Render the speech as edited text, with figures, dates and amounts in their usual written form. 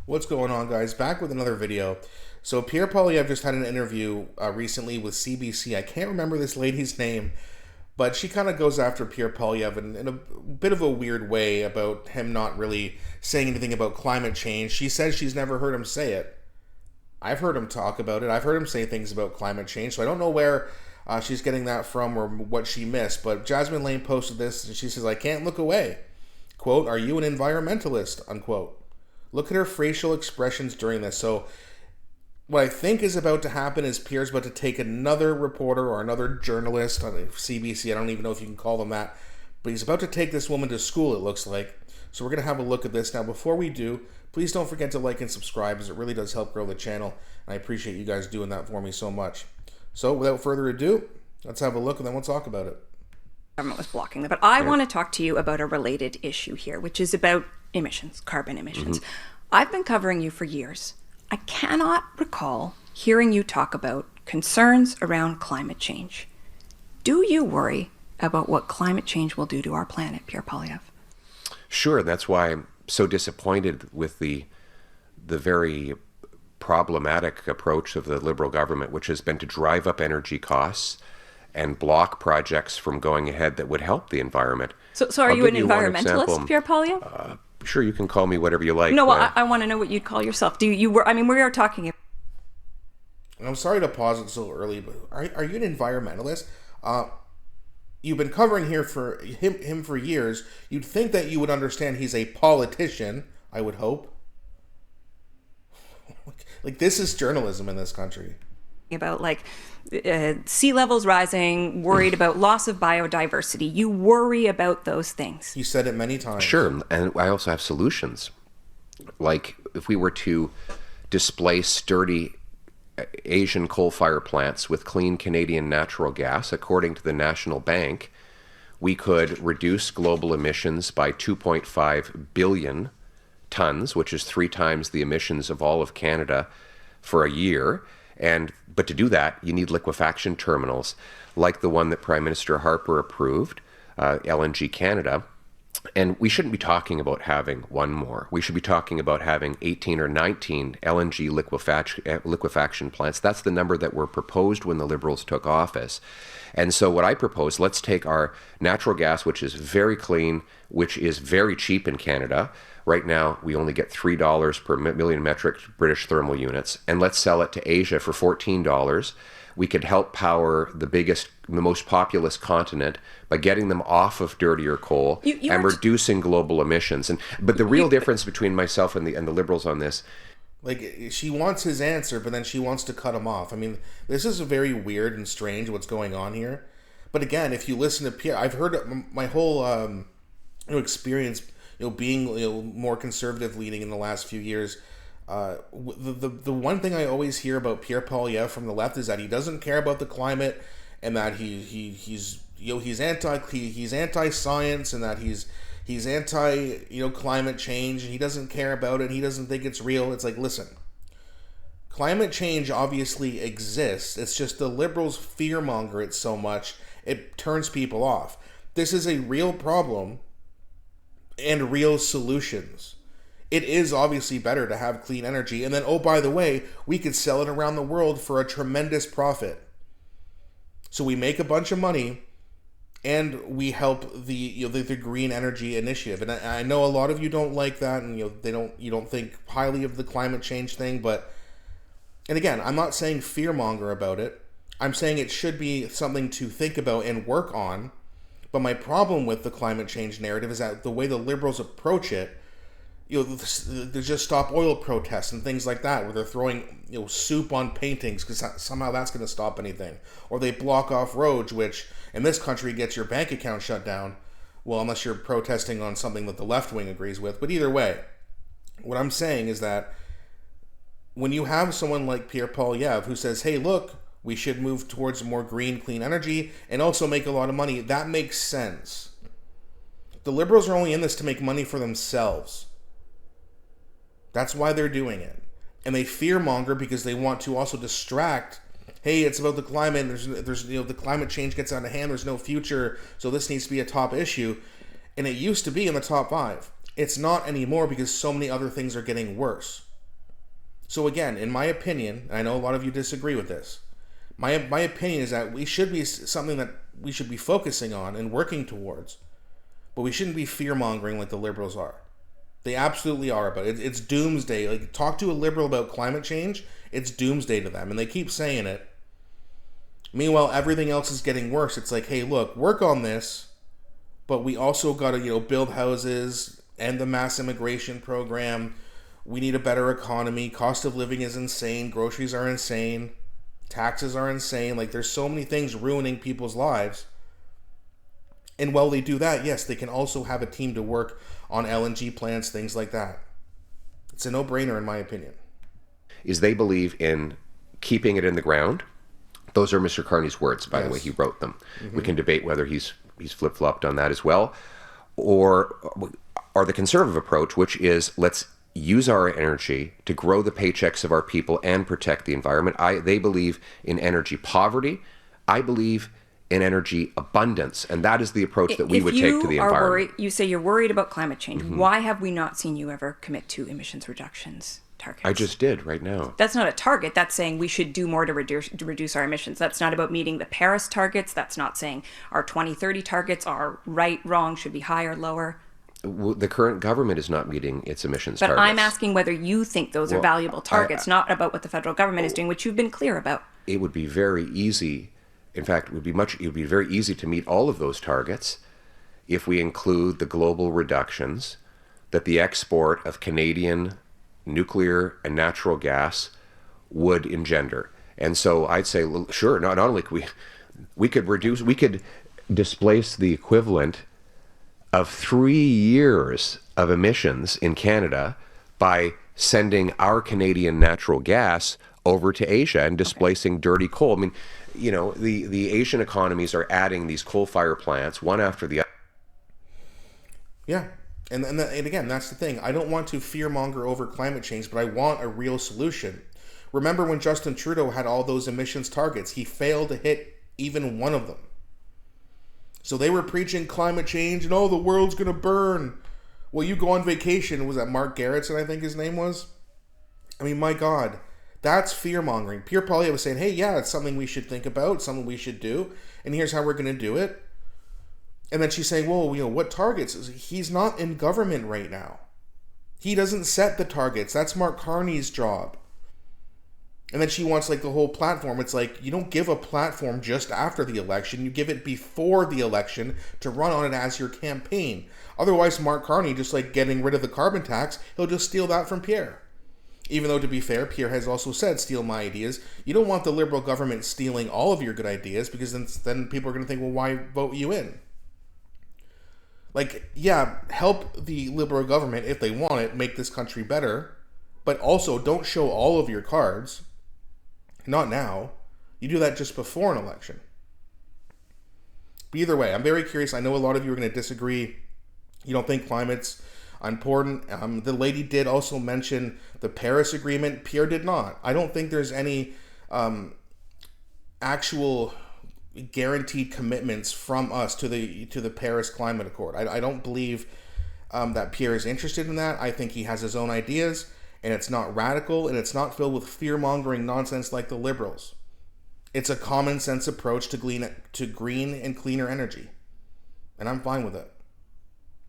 What's going on, guys? Back with another video. So Pierre Poilievre just had an interview recently with CBC. I can't remember this lady's name, but she kind of goes after Pierre Poilievre in a bit of a weird way about him not really saying anything about climate change. She says she's never heard him say it. I've heard him talk about it. I've heard him say things about climate change, so I don't know where she's getting that from or what she missed. But Jasmine Lane posted this, and she says, "I can't look away. Quote, are you an environmentalist? Unquote. Look at her facial expressions during this." So what I think is about to happen is Pierre's about to take another reporter or another journalist on CBC. I don't even know if you can call them that. But he's about to take this woman to school, it looks like. So we're going to have a look at this. Now, before we do, please don't forget to like and subscribe, as it really does help grow the channel. And I appreciate you guys doing that for me so much. So without further ado, let's have a look and then we'll talk about it. Government was blocking that. But I want to talk to you about a related issue here, which is about emissions, carbon emissions. I've been covering you for years. I cannot recall hearing you talk about concerns around climate change. Do you worry about what climate change will do to our planet, Pierre Poilievre? Sure, that's why I'm so disappointed with the very problematic approach of the Liberal government, which has been to drive up energy costs and block projects from going ahead that would help the environment. So are you an environmentalist, Pierre Poilievre? Sure, you can call me whatever you like. No, well, I want to know what you'd call yourself. I mean, we are talking about... I'm sorry to pause it so early, but are you an environmentalist? You've been covering him for years. You'd think that you would understand he's a politician, I would hope. Like, this is journalism in this country. About sea levels rising, worried about loss of biodiversity. You worry about those things. You said it many times. Sure, and I also have solutions. Like, if we were to displace dirty Asian coal-fired plants with clean Canadian natural gas, according to the National Bank, we could reduce global emissions by 2.5 billion tons, which is 3 times the emissions of all of Canada for a year. But to do that, you need liquefaction terminals like the one that Prime Minister Harper approved, LNG Canada. And we shouldn't be talking about having one more. We should be talking about having 18 or 19 LNG liquefaction plants. That's the number that were proposed when the Liberals took office. And so what I propose, let's take our natural gas, which is very clean, which is very cheap in Canada. Right now, we only get $3 per million metric British thermal units, and let's sell it to Asia for $14. We could help power the most populous continent by getting them off of dirtier coal and reducing global emissions. But the real difference between myself and the Liberals on this, like, she wants his answer, but then she wants to cut him off. I mean, this is very weird and strange what's going on here. But again, if you listen to Pierre, I've heard my whole experience, being more conservative leaning in the last few years. The one thing I always hear about Pierre Poilievre from the left is that he doesn't care about the climate, and that he's anti-science, and that he's anti climate change, and he doesn't care about it, and he doesn't think it's real. It's like, listen, climate change obviously exists. It's just the Liberals fearmonger it so much it turns people off. This is a real problem and real solutions. It is obviously better to have clean energy, and then, oh, by the way, we could sell it around the world for a tremendous profit. So we make a bunch of money, and we help the green energy initiative. And I know a lot of you don't like that, and you don't think highly of the climate change thing. But, and again, I'm not saying fearmonger about it. I'm saying it should be something to think about and work on. But my problem with the climate change narrative is that the way the Liberals approach it, there's just stop oil protests and things like that, where they're throwing soup on paintings because somehow that's going to stop anything. Or they block off roads, which in this country gets your bank account shut down. Well, unless you're protesting on something that the left wing agrees with. But either way, what I'm saying is that when you have someone like Pierre Poilievre who says, hey, look, we should move towards more green, clean energy and also make a lot of money, that makes sense. The Liberals are only in this to make money for themselves. That's why they're doing it. And they fearmonger because they want to also distract. Hey, it's about the climate. There's the climate change gets out of hand. There's no future. So this needs to be a top issue. And it used to be in the top 5. It's not anymore because so many other things are getting worse. So again, in my opinion, and I know a lot of you disagree with this, my opinion is that we should be something that we should be focusing on and working towards, but we shouldn't be fear-mongering like the liberals are. They absolutely are about it. It's doomsday. Like, talk to a liberal about climate change, it's doomsday to them, and they keep saying it. Meanwhile, everything else is getting worse. It's like, hey, look, work on this, but we also got to, build houses, end the mass immigration program. We need a better economy. Cost of living is insane. Groceries are insane. Taxes are insane. Like, there's so many things ruining people's lives. And while they do that, yes, they can also have a team to work on LNG plants, things like that. It's a no-brainer in my opinion. Is they believe in keeping it in the ground. Those are Mr. Carney's words, by the way. He wrote them. Mm-hmm. We can debate whether he's flip-flopped on that as well. Or the conservative approach, which is let's use our energy to grow the paychecks of our people and protect the environment. They believe in energy poverty. I believe in energy abundance, and that is the approach that we would take to the environment. You say you're worried about climate change. Mm-hmm. Why have we not seen you ever commit to emissions reductions targets? I just did right now. That's not a target. That's saying we should do more to reduce our emissions. That's not about meeting the Paris targets. That's not saying our 2030 targets are right, wrong, should be higher, lower. The current government is not meeting its emissions targets. But I'm asking whether you think those are valuable targets, not about what the federal government is doing, which you've been clear about. It would be very easy. In fact, it would be very easy to meet all of those targets if we include the global reductions that the export of Canadian nuclear and natural gas would engender. And so I'd say, sure, not only could we could displace the equivalent of 3 years of emissions in Canada by sending our Canadian natural gas over to Asia and displacing dirty coal. I mean, the Asian economies are adding these coal-fired plants one after the other. Yeah. And again, that's the thing. I don't want to fearmonger over climate change, but I want a real solution. Remember when Justin Trudeau had all those emissions targets? He failed to hit even one of them. So they were preaching climate change and, the world's going to burn. Well, you go on vacation. Was that Mark Garrettson, I think his name was? I mean, my God. That's fear-mongering. Pierre Poilievre was saying, hey, yeah, it's something we should think about, something we should do, and here's how we're going to do it. And then she's saying, well, what targets? He's not in government right now. He doesn't set the targets. That's markcarney's job. And then she wants, the whole platform. It's like, you don't give a platform just after the election. You give it before the election to run on it as your campaign. Otherwise, markcarney, just like getting rid of the carbon tax, he'll just steal that from Pierre. Even though, to be fair, Pierre has also said, steal my ideas. You don't want the Liberal government stealing all of your good ideas, because then people are going to think, well, why vote you in? Help the Liberal government, if they want it, make this country better, but also don't show all of your cards. Not now. You do that just before an election. But either way, I'm very curious. I know a lot of you are going to disagree. You don't think climate's important. The lady did also mention the Paris Agreement. Pierre did not. I don't think there's any actual guaranteed commitments from us to the Paris Climate Accord. I don't believe that Pierre is interested in that. I think he has his own ideas, and it's not radical, and it's not filled with fear-mongering nonsense like the Liberals. It's a common sense approach to green and cleaner energy, and I'm fine with it.